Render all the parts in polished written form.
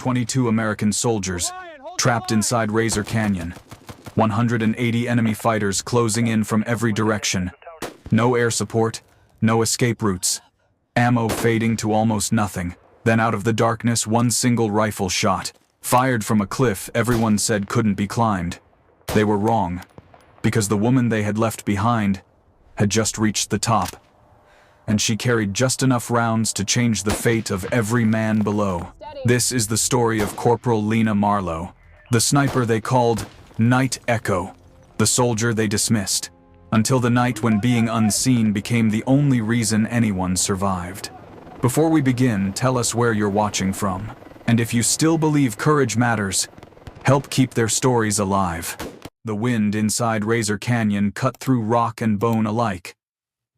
22 American soldiers, trapped inside Razer Canyon. 180 enemy fighters closing in from every direction. No air support, no escape routes. Ammo fading to almost nothing. Then out of the darkness, one single rifle shot, fired from a cliff everyone said couldn't be climbed. They were wrong, because the woman they had left behind had just reached the top, and she carried just enough rounds to change the fate of every man below. This is the story of Corporal Lena Marlowe, the sniper they called Night Echo, the soldier they dismissed, until the night when being unseen became the only reason anyone survived. Before we begin, tell us where you're watching from, and if you still believe courage matters, help keep their stories alive. The wind inside Razer Canyon cut through rock and bone alike.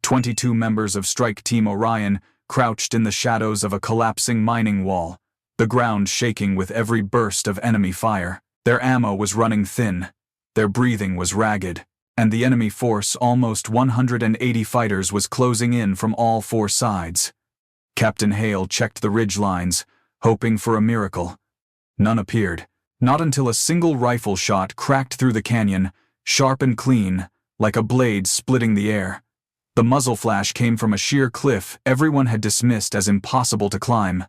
22 members of Strike Team Orion crouched in the shadows of a collapsing mining wall, the ground shaking with every burst of enemy fire. Their ammo was running thin, their breathing was ragged, and the enemy force, almost 180 fighters, was closing in from all four sides. Captain Hale checked the ridge lines, hoping for a miracle. None appeared, not until a single rifle shot cracked through the canyon, sharp and clean, like a blade splitting the air. The muzzle flash came from a sheer cliff everyone had dismissed as impossible to climb.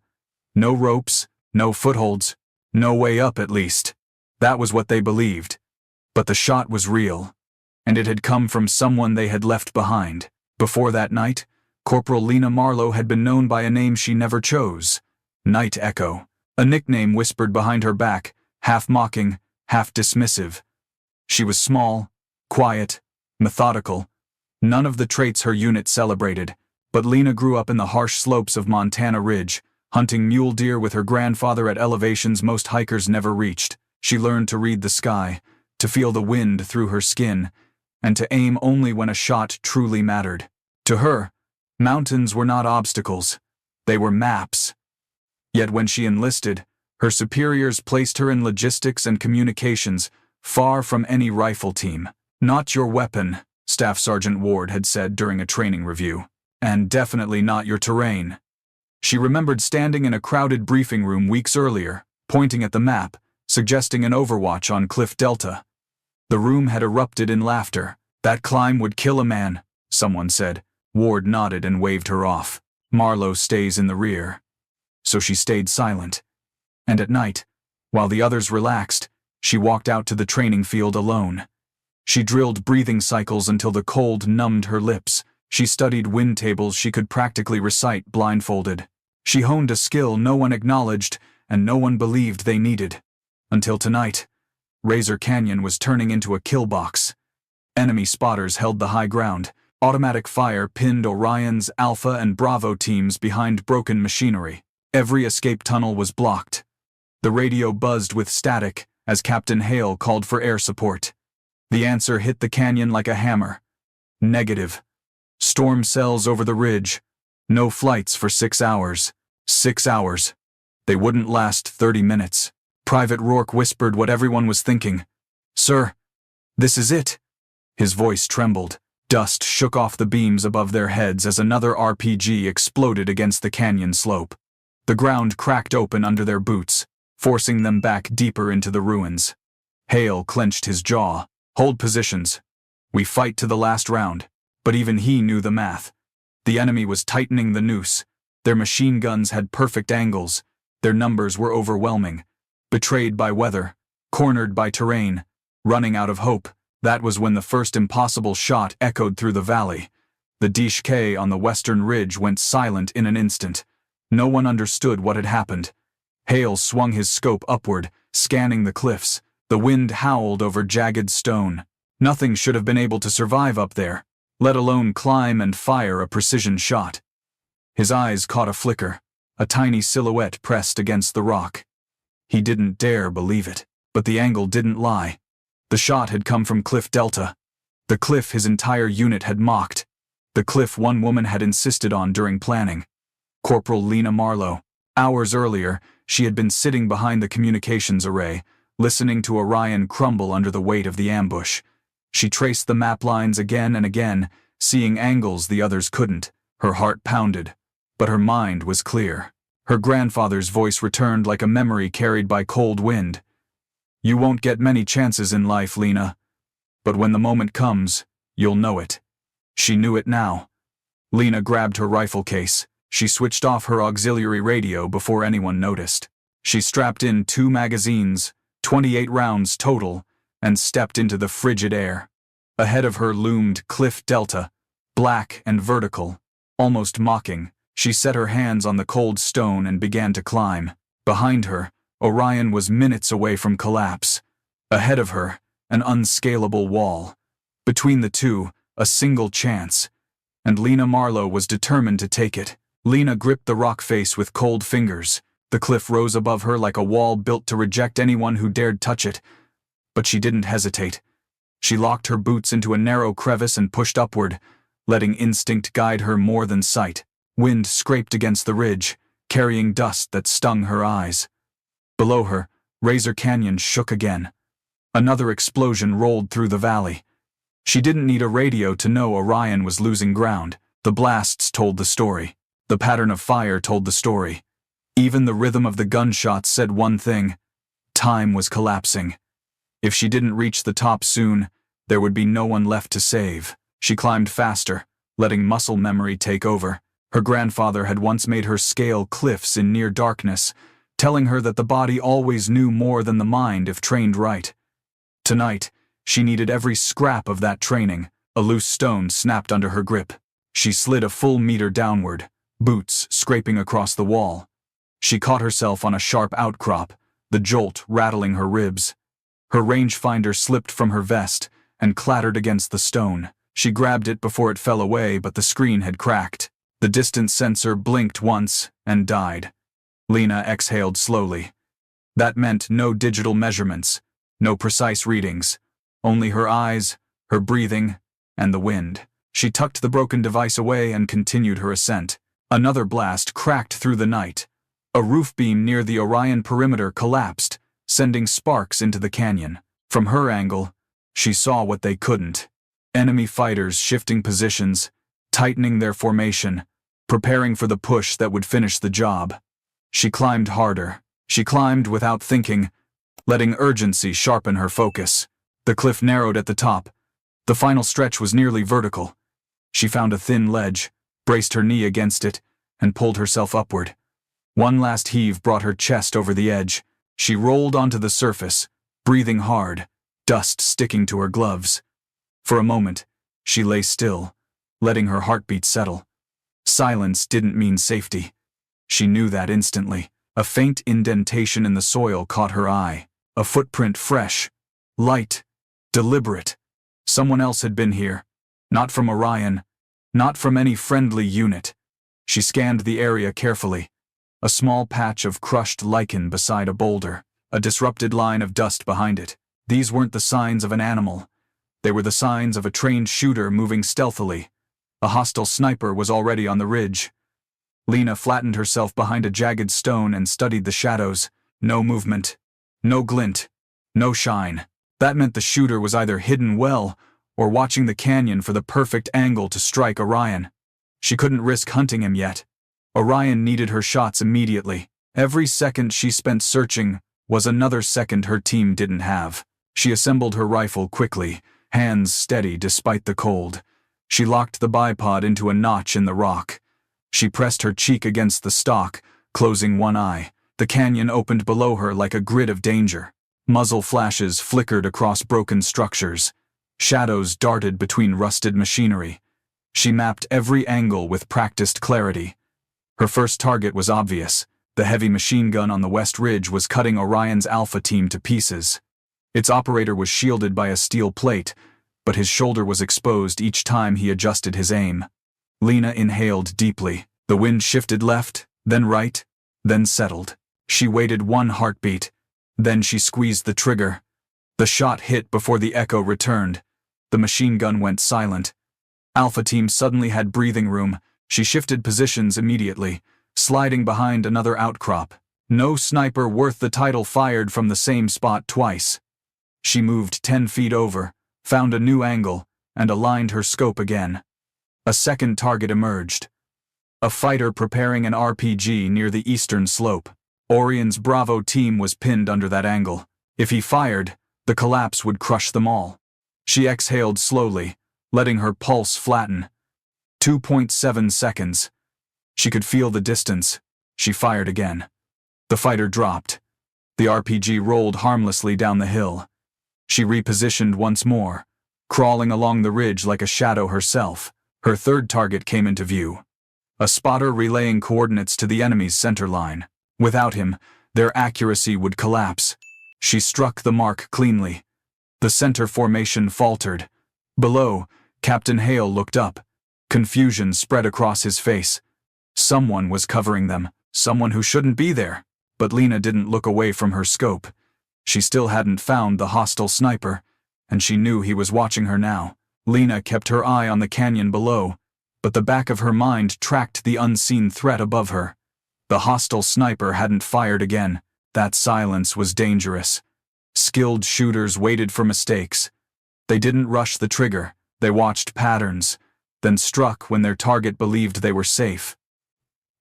No ropes, no footholds, no way up at least. That was what they believed. But the shot was real, and it had come from someone they had left behind. Before that night, Corporal Lena Marlowe had been known by a name she never chose, Night Echo, a nickname whispered behind her back, half mocking, half dismissive. She was small, quiet, methodical, none of the traits her unit celebrated, but Lena grew up in the harsh slopes of Montana Ridge, hunting mule deer with her grandfather at elevations most hikers never reached. She learned to read the sky, to feel the wind through her skin, and to aim only when a shot truly mattered. To her, mountains were not obstacles, they were maps. Yet when she enlisted, her superiors placed her in logistics and communications, far from any rifle team. "Not your weapon," Staff Sergeant Ward had said during a training review, "and definitely not your terrain." She remembered standing in a crowded briefing room weeks earlier, pointing at the map, suggesting an overwatch on Cliff Delta. The room had erupted in laughter. "That climb would kill a man," someone said. Ward nodded and waved her off. "Marlowe stays in the rear." So she stayed silent. And at night, while the others relaxed, she walked out to the training field alone. She drilled breathing cycles until the cold numbed her lips. She studied wind tables she could practically recite blindfolded. She honed a skill no one acknowledged and no one believed they needed. Until tonight, Razer Canyon was turning into a kill box. Enemy spotters held the high ground. Automatic fire pinned Orion's Alpha and Bravo teams behind broken machinery. Every escape tunnel was blocked. The radio buzzed with static as Captain Hale called for air support. The answer hit the canyon like a hammer. Negative. Storm cells over the ridge. No flights for 6 hours. 6 hours. They wouldn't last 30 minutes. Private Rourke whispered what everyone was thinking. "Sir, this is it." His voice trembled. Dust shook off the beams above their heads as another RPG exploded against the canyon slope. The ground cracked open under their boots, forcing them back deeper into the ruins. Hale clenched his jaw. "Hold positions. We fight to the last round." But even he knew the math. The enemy was tightening the noose. Their machine guns had perfect angles. Their numbers were overwhelming. Betrayed by weather, cornered by terrain, running out of hope, that was when the first impossible shot echoed through the valley. The Dishke on the western ridge went silent in an instant. No one understood what had happened. Hale swung his scope upward, scanning the cliffs. The wind howled over jagged stone. Nothing should have been able to survive up there, let alone climb and fire a precision shot. His eyes caught a flicker, a tiny silhouette pressed against the rock. He didn't dare believe it, but the angle didn't lie. The shot had come from Cliff Delta, the cliff his entire unit had mocked, the cliff one woman had insisted on during planning. Corporal Lena Marlowe. Hours earlier, she had been sitting behind the communications array, listening to Orion crumble under the weight of the ambush. She traced the map lines again and again, seeing angles the others couldn't. Her heart pounded, but her mind was clear. Her grandfather's voice returned like a memory carried by cold wind. "You won't get many chances in life, Lena. But when the moment comes, you'll know it." She knew it now. Lena grabbed her rifle case. She switched off her auxiliary radio before anyone noticed. She strapped in 2 magazines, 28 rounds total, and stepped into the frigid air. Ahead of her loomed Cliff Delta, black and vertical, almost mocking. She set her hands on the cold stone and began to climb. Behind her, Orion was minutes away from collapse. Ahead of her, an unscalable wall. Between the two, a single chance. And Lena Marlowe was determined to take it. Lena gripped the rock face with cold fingers. The cliff rose above her like a wall built to reject anyone who dared touch it. But she didn't hesitate. She locked her boots into a narrow crevice and pushed upward, letting instinct guide her more than sight. Wind scraped against the ridge, carrying dust that stung her eyes. Below her, Razer Canyon shook again. Another explosion rolled through the valley. She didn't need a radio to know Orion was losing ground. The blasts told the story. The pattern of fire told the story. Even the rhythm of the gunshots said one thing: time was collapsing. If she didn't reach the top soon, there would be no one left to save. She climbed faster, letting muscle memory take over. Her grandfather had once made her scale cliffs in near darkness, telling her that the body always knew more than the mind if trained right. Tonight, she needed every scrap of that training. A loose stone snapped under her grip. She slid a full meter downward, boots scraping across the wall. She caught herself on a sharp outcrop, the jolt rattling her ribs. Her rangefinder slipped from her vest and clattered against the stone. She grabbed it before it fell away, but the screen had cracked. The distance sensor blinked once and died. Lena exhaled slowly. That meant no digital measurements, no precise readings, only her eyes, her breathing, and the wind. She tucked the broken device away and continued her ascent. Another blast cracked through the night. A roof beam near the Orion perimeter collapsed, sending sparks into the canyon. From her angle, she saw what they couldn't. Enemy fighters shifting positions, tightening their formation, preparing for the push that would finish the job. She climbed harder. She climbed without thinking, letting urgency sharpen her focus. The cliff narrowed at the top. The final stretch was nearly vertical. She found a thin ledge, braced her knee against it, and pulled herself upward. One last heave brought her chest over the edge. She rolled onto the surface, breathing hard, dust sticking to her gloves. For a moment, she lay still, letting her heartbeat settle. Silence didn't mean safety. She knew that instantly. A faint indentation in the soil caught her eye. A footprint fresh, light, deliberate. Someone else had been here. Not from Orion. Not from any friendly unit. She scanned the area carefully. A small patch of crushed lichen beside a boulder. A disrupted line of dust behind it. These weren't the signs of an animal. They were the signs of a trained shooter moving stealthily. A hostile sniper was already on the ridge. Lena flattened herself behind a jagged stone and studied the shadows. No movement. No glint. No shine. That meant the shooter was either hidden well or watching the canyon for the perfect angle to strike Orion. She couldn't risk hunting him yet. Orion needed her shots immediately. Every second she spent searching was another second her team didn't have. She assembled her rifle quickly, hands steady despite the cold. She locked the bipod into a notch in the rock. She pressed her cheek against the stock, closing one eye. The canyon opened below her like a grid of danger. Muzzle flashes flickered across broken structures. Shadows darted between rusted machinery. She mapped every angle with practiced clarity. Her first target was obvious. The heavy machine gun on the west ridge was cutting Orion's Alpha team to pieces. Its operator was shielded by a steel plate, but his shoulder was exposed each time he adjusted his aim. Lena inhaled deeply. The wind shifted left, then right, then settled. She waited one heartbeat. Then she squeezed the trigger. The shot hit before the echo returned. The machine gun went silent. Alpha team suddenly had breathing room. She shifted positions immediately, sliding behind another outcrop. No sniper worth the title fired from the same spot twice. She moved 10 feet over, found a new angle, and aligned her scope again. A second target emerged. A fighter preparing an RPG near the eastern slope. Orion's Bravo team was pinned under that angle. If he fired, the collapse would crush them all. She exhaled slowly, letting her pulse flatten. 2.7 seconds. She could feel the distance. She fired again. The fighter dropped. The RPG rolled harmlessly down the hill. She repositioned once more, crawling along the ridge like a shadow herself. Her third target came into view. A spotter relaying coordinates to the enemy's center line. Without him, their accuracy would collapse. She struck the mark cleanly. The center formation faltered. Below, Captain Hale looked up. Confusion spread across his face. Someone was covering them, someone who shouldn't be there. But Lena didn't look away from her scope. She still hadn't found the hostile sniper, and she knew he was watching her now. Lena kept her eye on the canyon below, but the back of her mind tracked the unseen threat above her. The hostile sniper hadn't fired again. That silence was dangerous. Skilled shooters waited for mistakes. They didn't rush the trigger. They watched patterns, then struck when their target believed they were safe.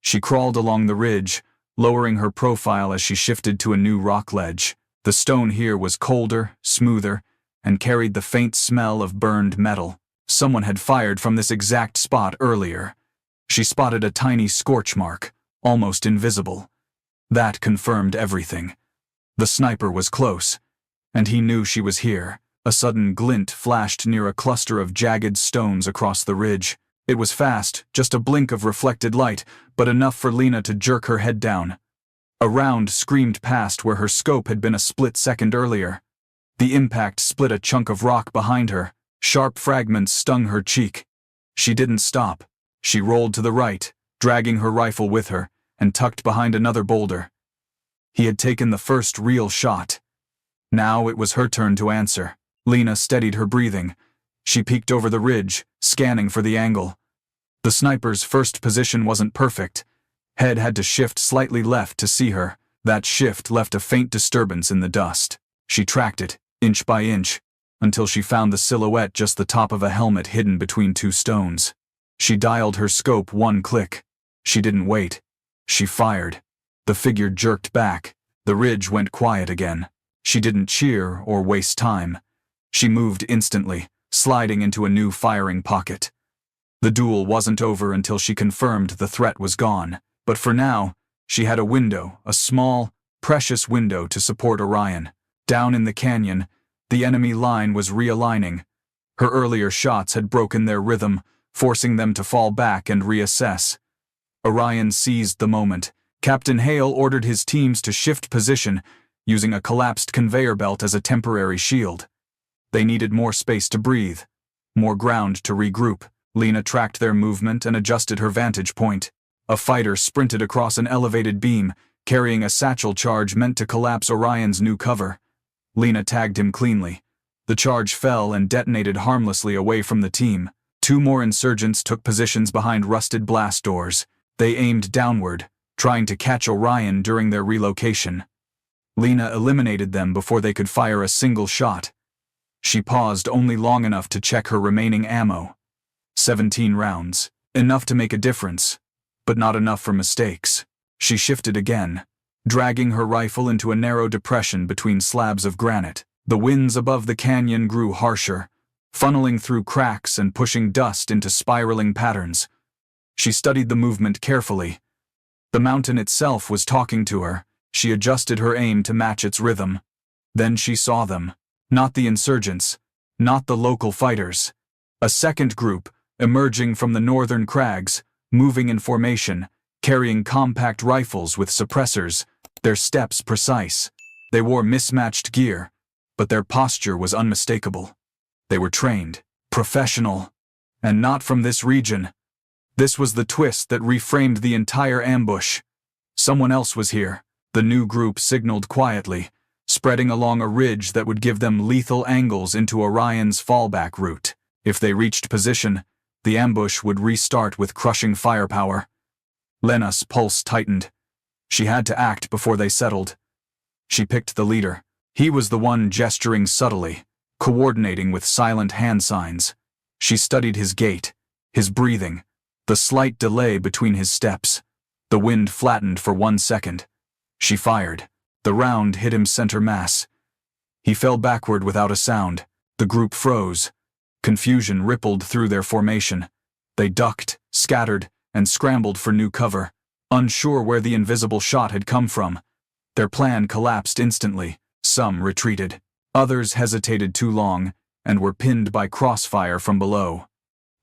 She crawled along the ridge, lowering her profile as she shifted to a new rock ledge. The stone here was colder, smoother, and carried the faint smell of burned metal. Someone had fired from this exact spot earlier. She spotted a tiny scorch mark, almost invisible. That confirmed everything. The sniper was close, and he knew she was here. A sudden glint flashed near a cluster of jagged stones across the ridge. It was fast, just a blink of reflected light, but enough for Lena to jerk her head down. A round screamed past where her scope had been a split second earlier. The impact split a chunk of rock behind her. Sharp fragments stung her cheek. She didn't stop. She rolled to the right, dragging her rifle with her, and tucked behind another boulder. He had taken the first real shot. Now it was her turn to answer. Lena steadied her breathing. She peeked over the ridge, scanning for the angle. The sniper's first position wasn't perfect. Head had to shift slightly left to see her. That shift left a faint disturbance in the dust. She tracked it, inch by inch, until she found the silhouette just the top of a helmet hidden between two stones. She dialed her scope one click. She didn't wait. She fired. The figure jerked back. The ridge went quiet again. She didn't cheer or waste time. She moved instantly, sliding into a new firing pocket. The duel wasn't over until she confirmed the threat was gone. But for now, she had a window, a small, precious window to support Orion. Down in the canyon, the enemy line was realigning. Her earlier shots had broken their rhythm, forcing them to fall back and reassess. Orion seized the moment. Captain Hale ordered his teams to shift position, using a collapsed conveyor belt as a temporary shield. They needed more space to breathe, more ground to regroup. Lena tracked their movement and adjusted her vantage point. A fighter sprinted across an elevated beam, carrying a satchel charge meant to collapse Orion's new cover. Lena tagged him cleanly. The charge fell and detonated harmlessly away from the team. Two more insurgents took positions behind rusted blast doors. They aimed downward, trying to catch Orion during their relocation. Lena eliminated them before they could fire a single shot. She paused only long enough to check her remaining ammo. 17 rounds. Enough to make a difference, but not enough for mistakes. She shifted again, dragging her rifle into a narrow depression between slabs of granite. The winds above the canyon grew harsher, funneling through cracks and pushing dust into spiraling patterns. She studied the movement carefully. The mountain itself was talking to her. She adjusted her aim to match its rhythm. Then she saw them. Not the insurgents, not the local fighters. A second group, emerging from the northern crags, moving in formation, carrying compact rifles with suppressors, their steps precise. They wore mismatched gear, but their posture was unmistakable. They were trained, professional, and not from this region. This was the twist that reframed the entire ambush. Someone else was here. The new group signaled quietly, spreading along a ridge that would give them lethal angles into Orion's fallback route. If they reached position, the ambush would restart with crushing firepower. Lena's pulse tightened. She had to act before they settled. She picked the leader. He was the one gesturing subtly, coordinating with silent hand signs. She studied his gait, his breathing, The slight delay between his steps. The wind flattened for 1 second. She fired. The round hit him center mass. He fell backward without a sound. The group froze. Confusion rippled through their formation. They ducked, scattered, and scrambled for new cover, unsure where the invisible shot had come from. Their plan collapsed instantly. Some retreated. Others hesitated too long and were pinned by crossfire from below.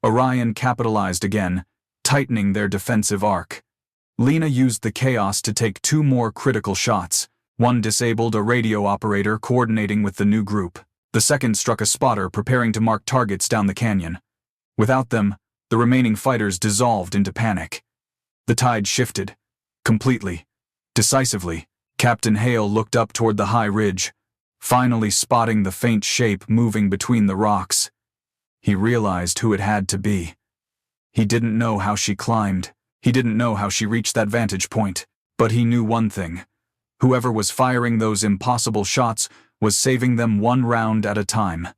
Orion capitalized again, tightening their defensive arc. Lena used the chaos to take 2 more critical shots. One disabled a radio operator coordinating with the new group. The second struck a spotter preparing to mark targets down the canyon. Without them, the remaining fighters dissolved into panic. The tide shifted. Completely. Decisively. Captain Hale looked up toward the high ridge, finally spotting the faint shape moving between the rocks. He realized who it had to be. He didn't know how she climbed. He didn't know how she reached that vantage point. But he knew one thing. Whoever was firing those impossible shots was saving them 1 round at a time.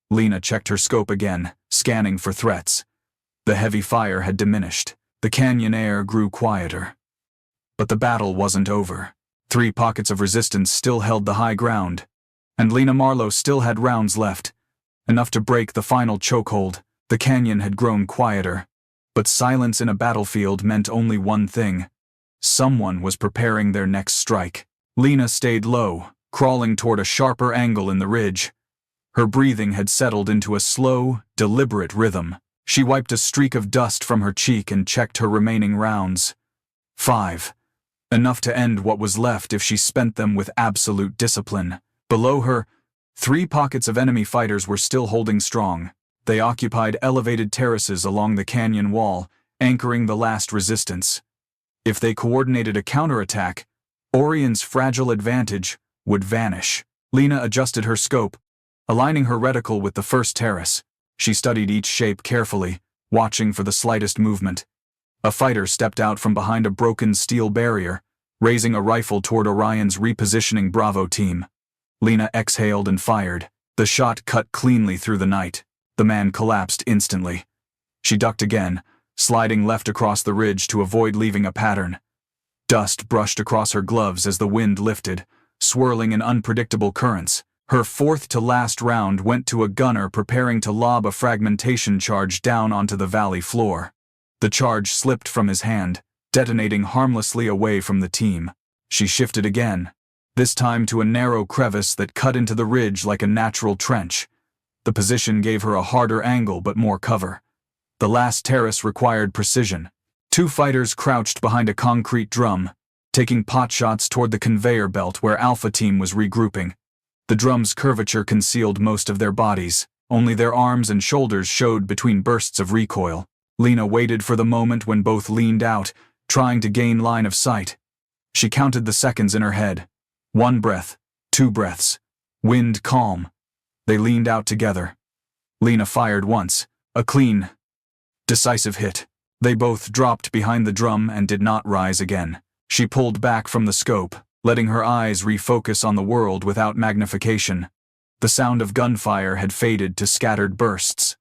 Lena checked her scope again, scanning for threats. The heavy fire had diminished. The canyon air grew quieter. But the battle wasn't over. 3 pockets of resistance still held the high ground, and Lena Marlowe still had rounds left, enough to break the final chokehold. The canyon had grown quieter, but silence in a battlefield meant only one thing. Someone was preparing their next strike. Lena stayed low, crawling toward a sharper angle in the ridge. Her breathing had settled into a slow, deliberate rhythm. She wiped a streak of dust from her cheek and checked her remaining rounds. 5. Enough to end what was left if she spent them with absolute discipline. Below her, 3 pockets of enemy fighters were still holding strong. They occupied elevated terraces along the canyon wall, anchoring the last resistance. If they coordinated a counterattack, Orion's fragile advantage would vanish. Lena adjusted her scope, aligning her reticle with the first terrace. She studied each shape carefully, watching for the slightest movement. A fighter stepped out from behind a broken steel barrier, raising a rifle toward Orion's repositioning Bravo team. Lena exhaled and fired. The shot cut cleanly through the night. The man collapsed instantly. She ducked again, sliding left across the ridge to avoid leaving a pattern. Dust brushed across her gloves as the wind lifted, swirling in unpredictable currents. Her 4th-to-last round went to a gunner preparing to lob a fragmentation charge down onto the valley floor. The charge slipped from his hand, detonating harmlessly away from the team. She shifted again, this time to a narrow crevice that cut into the ridge like a natural trench. The position gave her a harder angle but more cover. The last terrace required precision. 2 fighters crouched behind a concrete drum, taking potshots toward the conveyor belt where Alpha Team was regrouping. The drum's curvature concealed most of their bodies. Only their arms and shoulders showed between bursts of recoil. Lena waited for the moment when both leaned out, trying to gain line of sight. She counted the seconds in her head. 1 breath, 2 breaths. Wind calm. They leaned out together. Lena fired once, a clean, decisive hit. They both dropped behind the drum and did not rise again. She pulled back from the scope, letting her eyes refocus on the world without magnification. The sound of gunfire had faded to scattered bursts.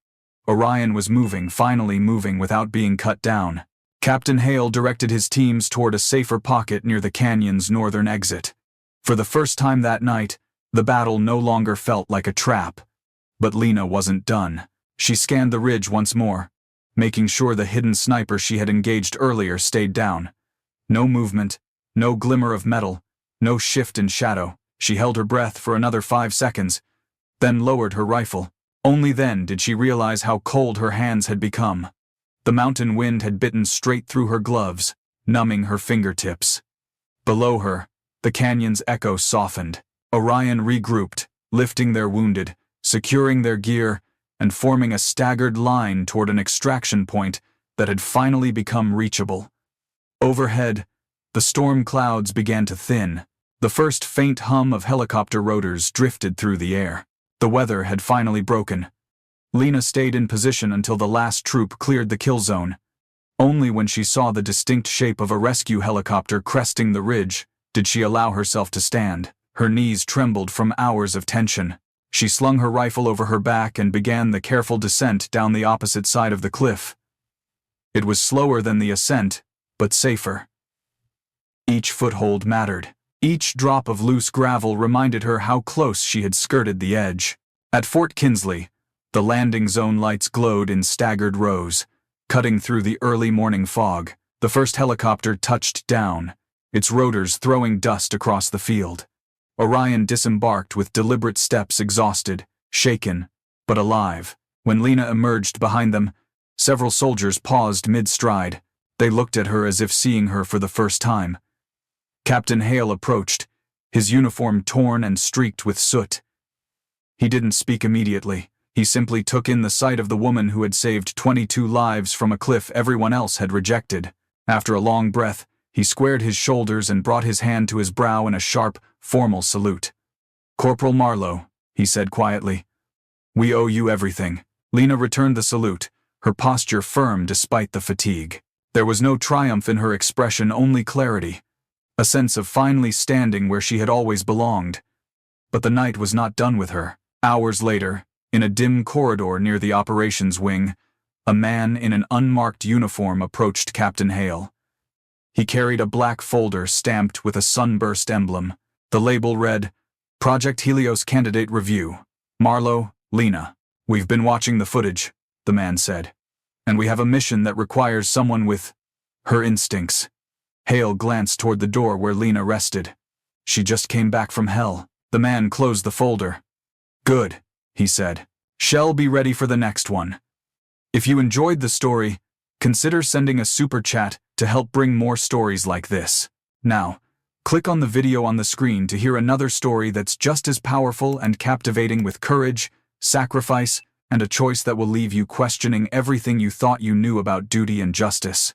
Orion was moving, finally moving without being cut down. Captain Hale directed his teams toward a safer pocket near the canyon's northern exit. For the first time that night, the battle no longer felt like a trap. But Lena wasn't done. She scanned the ridge once more, making sure the hidden sniper she had engaged earlier stayed down. No movement, no glimmer of metal, no shift in shadow. She held her breath for another 5 seconds, then lowered her rifle. Only then did she realize how cold her hands had become. The mountain wind had bitten straight through her gloves, numbing her fingertips. Below her, the canyon's echo softened. Orion regrouped, lifting their wounded, securing their gear, and forming a staggered line toward an extraction point that had finally become reachable. Overhead, the storm clouds began to thin. The first faint hum of helicopter rotors drifted through the air. The weather had finally broken. Lena stayed in position until the last troop cleared the kill zone. Only when she saw the distinct shape of a rescue helicopter cresting the ridge did she allow herself to stand. Her knees trembled from hours of tension. She slung her rifle over her back and began the careful descent down the opposite side of the cliff. It was slower than the ascent, but safer. Each foothold mattered. Each drop of loose gravel reminded her how close she had skirted the edge. At Fort Kinsley, the landing zone lights glowed in staggered rows, cutting through the early morning fog. The first helicopter touched down, its rotors throwing dust across the field. Orion disembarked with deliberate steps, exhausted, shaken, but alive. When Lena emerged behind them, several soldiers paused mid-stride. They looked at her as if seeing her for the first time. Captain Hale approached, his uniform torn and streaked with soot. He didn't speak immediately. He simply took in the sight of the woman who had saved 22 lives from a cliff everyone else had rejected. After a long breath, he squared his shoulders and brought his hand to his brow in a sharp, formal salute. "Corporal Marlowe," he said quietly, "we owe you everything." Lena returned the salute, her posture firm despite the fatigue. There was no triumph in her expression, only clarity, a sense of finally standing where she had always belonged. But the night was not done with her. Hours later, in a dim corridor near the operations wing, a man in an unmarked uniform approached Captain Hale. He carried a black folder stamped with a sunburst emblem. The label read, "Project Helios Candidate Review. Marlowe, Lena. We've been watching the footage," the man said, "and we have a mission that requires someone with her instincts." Hale glanced toward the door where Lena rested. "She just came back from hell." The man closed the folder. "Good," he said. "Shell be ready for the next one." If you enjoyed the story, consider sending a super chat to help bring more stories like this. Now, click on the video on the screen to hear another story that's just as powerful and captivating, with courage, sacrifice, and a choice that will leave you questioning everything you thought you knew about duty and justice.